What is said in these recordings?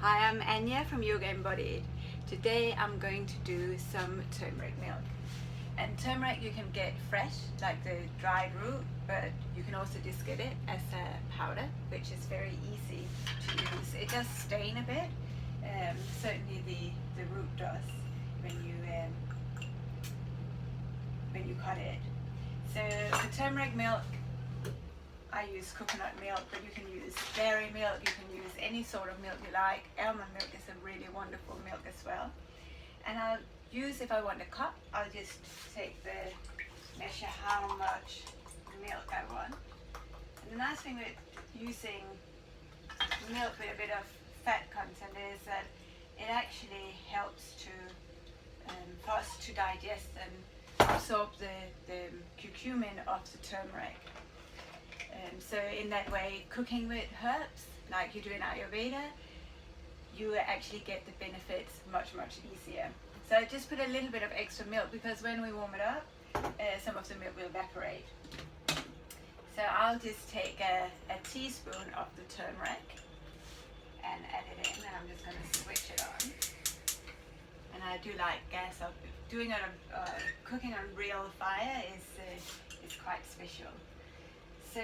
Hi, I'm Anya from Yoga Embodied. Today I'm going to do some turmeric milk. And turmeric you can get fresh, like the dried root, but you can also just get it as a powder, which is very easy to use. It does stain a bit, certainly the root does when you cut it. So the turmeric milk, I use coconut milk, but you can use dairy milk, you can use any sort of milk you like. Almond milk is a really wonderful milk as well. And I'll use, if I want a cup, I'll just measure how much milk I want. And the nice thing with using milk with a bit of fat content is that it actually helps for us to digest and absorb the curcumin of the turmeric. So in that way, cooking with herbs, like you do in Ayurveda, you actually get the benefits much easier. So I just put a little bit of extra milk because when we warm it up, some of the milk will evaporate. So I'll just take a teaspoon of the turmeric and add it in, and I'm just going to switch it on. And I do like gas up. Doing it on cooking on real fire is quite special. So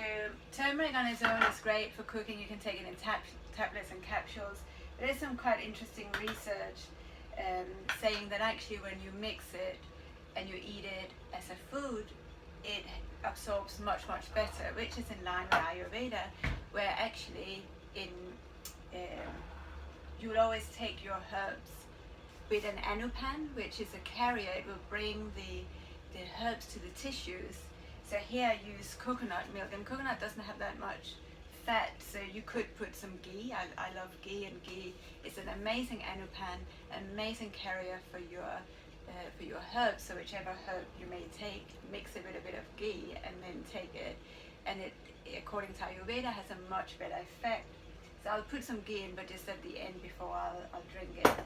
turmeric on its own is great for cooking. You can take it in tablets and capsules. There is some quite interesting research saying that actually when you mix it and you eat it as a food, it absorbs much better, which is in line with Ayurveda, where actually you will always take your herbs with an anupan, which is a carrier. It will bring the herbs to the tissues. So here I use coconut milk, and coconut doesn't have that much fat, so you could put some ghee. I love ghee, and ghee is an amazing anupan, an amazing carrier for your herbs. So whichever herb you may take, mix it with a bit of ghee and then take it, and it, according to Ayurveda, has a much better effect. So I'll put some ghee in, but just at the end before I'll drink it.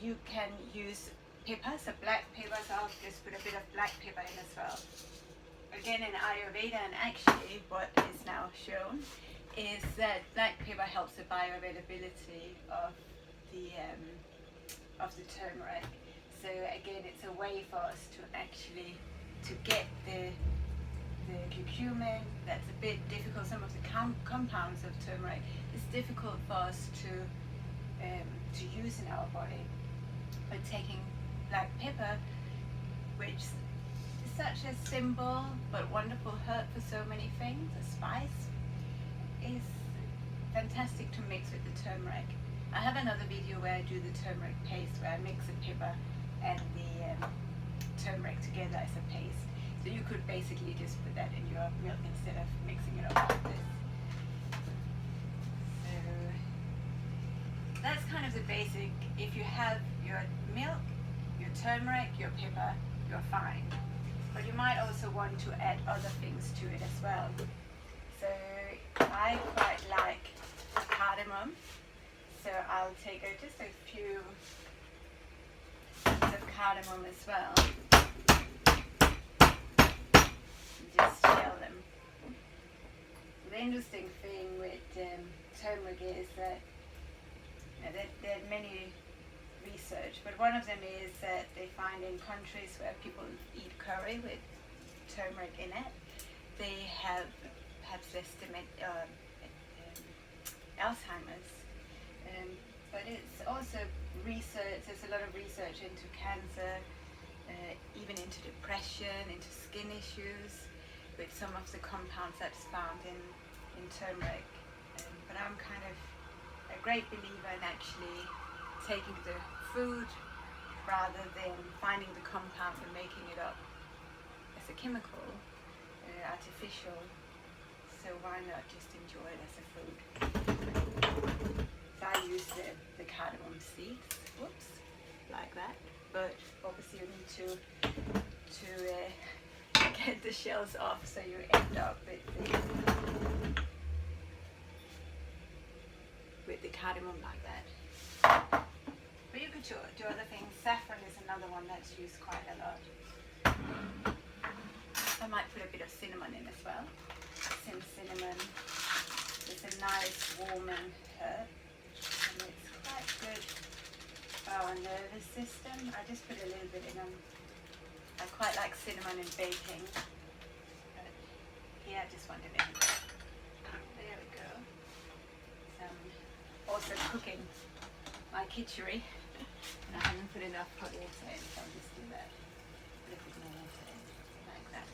You can use pepper, so black pepper, so I'll just put a bit of black pepper in as well. Again, in Ayurveda, and actually what is now shown is that black pepper helps the bioavailability of the turmeric. So again, it's a way for us to get the curcumin. That's a bit difficult. Some of the compounds of turmeric is difficult for us to use in our body. But taking black pepper, which such a simple but wonderful herb for so many things, a spice, is fantastic to mix with the turmeric. I have another video where I do the turmeric paste, where I mix the pepper and the turmeric together as a paste. So you could basically just put that in your milk instead of mixing it up like this. So that's kind of the basic. If you have your milk, your turmeric, your pepper, you're fine. But you might also want to add other things to it as well. So I quite like cardamom. So I'll take just a few bits of cardamom as well. And just shell them. The interesting thing with turmeric is that there are many research, but one of them is that they find in countries where people eat curry with turmeric in it, they have perhaps less Alzheimer's. But it's also research, there's a lot of research into cancer, even into depression, into skin issues, with some of the compounds that's found in turmeric. But I'm kind of a great believer in actually taking the food rather than finding the compound and making it up as a chemical, artificial. So why not just enjoy it as a food? So I use the cardamom seeds, like that. But obviously you need to get the shells off, so you end up with the cardamom like that. But you could do other things. Saffron is another one that's used quite a lot. I might put a bit of cinnamon in as well. Cinnamon is a nice warming herb, and it's our nervous system. I just put a little bit in. I quite like cinnamon in baking. But here I just want a little bit. There we go. Also cooking my kitchery. And I haven't put enough hot water in, so I'll just do that. A little bit more water in, like that.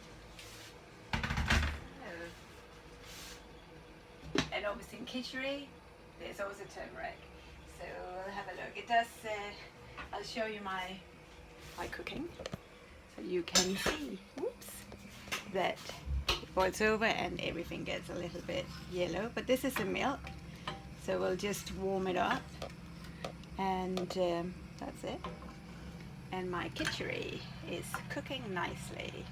So. And obviously in kitchery, there's also turmeric. So we'll have a look. It does, I'll show you my cooking. So you can see, whoops, that it boils over and everything gets a little bit yellow. But this is the milk. So we'll just warm it up. And that's it. And my kitchery is cooking nicely.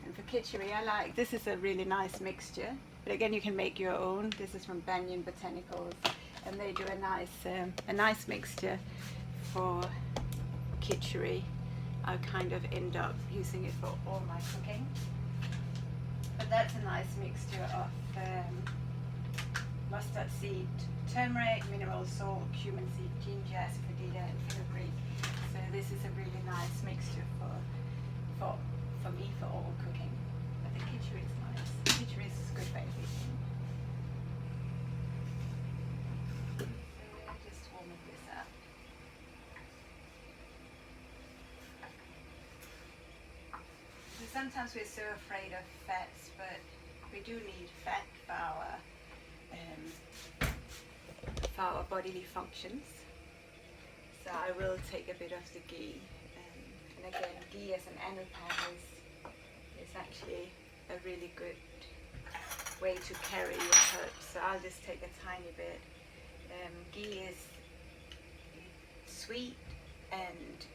And for kitchery, I like, this is a really nice mixture. But again, you can make your own. This is from Banyan Botanicals. And they do a nice mixture for kitchery. I kind of end up using it for all my cooking. But that's a nice mixture of mustard seed, turmeric, mineral salt, cumin seed, ginger, asafoetida, and fenugreek. So this is a really nice mixture for me for all cooking. But the kitchery is nice. The kitchery is good for everything. So just warming this up. So sometimes we're so afraid of fats, but we do need fat for our bodily functions. So I will take a bit of the ghee, and again, ghee as an anapad is actually a really good way to carry your herbs. So I'll just take a tiny bit. Ghee is sweet and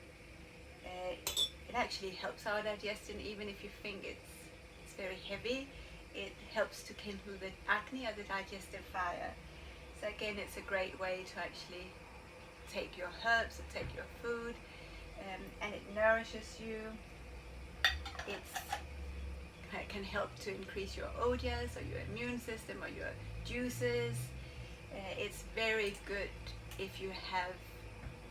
it actually helps our digestion. Even if you think it's very heavy, it helps to kindle the acne or the digestive fire. So again, it's a great way to actually take your herbs, take your food, and it nourishes you. It can help to increase your ojas or your immune system or your juices. It's very good if you have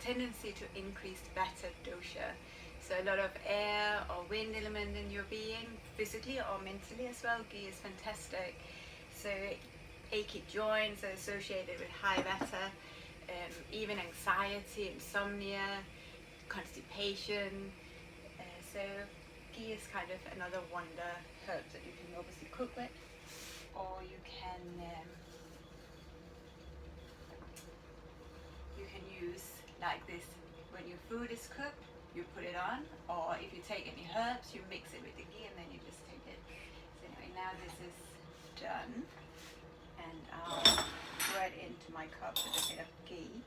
tendency to increase vata dosha. So a lot of air or wind element in your being, physically or mentally as well. Ghee is fantastic. So achy joints are associated with high vata, even anxiety, insomnia, constipation. So ghee is kind of another wonder herb that you can obviously cook with, or you can use like this when your food is cooked. You put it on, or if you take any herbs, you mix it with the ghee and then you just take it. So anyway, now this is done, and I'll pour it into my cup with a bit of ghee.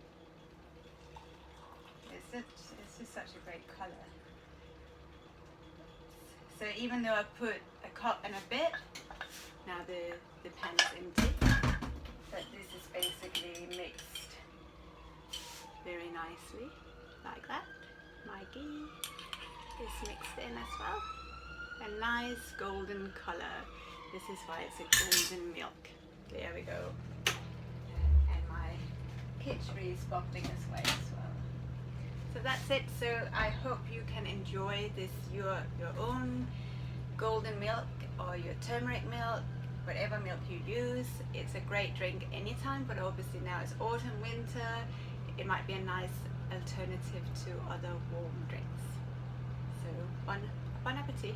It's just such a great color. So even though I put a cup and a bit, now the pan is empty, but this is basically mixed very nicely, like that. My ghee is mixed in as well. A nice golden color. This is why it's a golden milk. There we go. And my kitchery is bubbling this way as well. So that's it. So I hope you can enjoy this, your own golden milk or your turmeric milk, whatever milk you use. It's a great drink anytime, but obviously now it's autumn, winter. It might be a nice alternative to other warm drinks. So bon appetit.